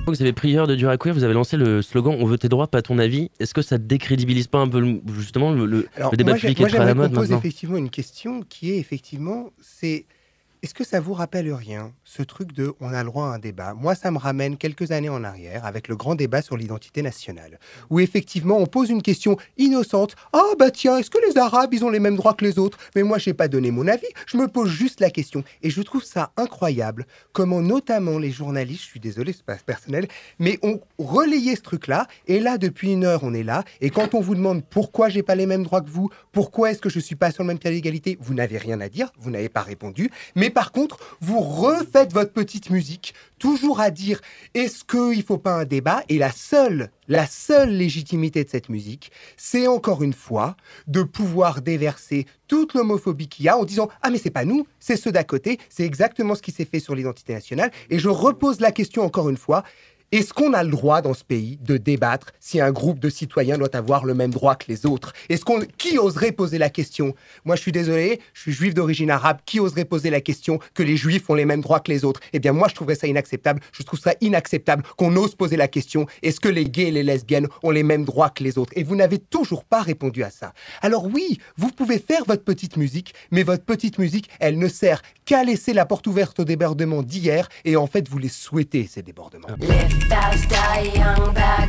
Vous avez prieur de dur à cuire, vous avez lancé le slogan « On veut tes droits, pas ton avis ». Est-ce que ça décrédibilise pas un peu justement Alors, le débat public est très à la mode moi, j'aimerais qu'on pose maintenant? effectivement une question qui est effectivement, c'est est-ce que ça vous rappelle rien, ce truc de on a le droit à un débat? Moi, ça me ramène quelques années en arrière avec le grand débat sur l'identité nationale, où effectivement on pose une question innocente. Ah bah tiens, est-ce que les Arabes, ils ont les mêmes droits que les autres? Mais moi, j'ai pas donné mon avis, je me pose juste la question. Et je trouve ça incroyable, comment notamment les journalistes, je suis désolé, c'est pas personnel, mais on relayé ce truc-là, et là, depuis une heure, on est là, et quand on vous demande pourquoi j'ai pas les mêmes droits que vous, pourquoi est-ce que je suis pas sur le même pied d'égalité, vous n'avez rien à dire, vous n'avez pas répondu, mais par contre, vous refaites votre petite musique, toujours à dire est-ce qu'il ne faut pas un débat? Et la seule légitimité de cette musique, c'est encore une fois de pouvoir déverser toute l'homophobie qu'il y a en disant ah mais c'est pas nous, c'est ceux d'à côté, c'est exactement ce qui s'est fait sur l'identité nationale. Et je repose la question encore une fois. Est-ce qu'on a le droit dans ce pays de débattre si un groupe de citoyens doit avoir le même droit que les autres? Qui oserait poser la question? Moi, je suis désolé, je suis juif d'origine arabe. Qui oserait poser la question que les juifs ont les mêmes droits que les autres? Eh bien, moi, je trouverais ça inacceptable. Je trouve ça inacceptable qu'on ose poser la question. Est-ce que les gays et les lesbiennes ont les mêmes droits que les autres? Et vous n'avez toujours pas répondu à ça. Alors oui, vous pouvez faire votre petite musique, mais votre petite musique, elle ne sert qu'à laisser la porte ouverte aux débordements d'hier. Et en fait, vous les souhaitez, ces débordements. Live fast, die young, back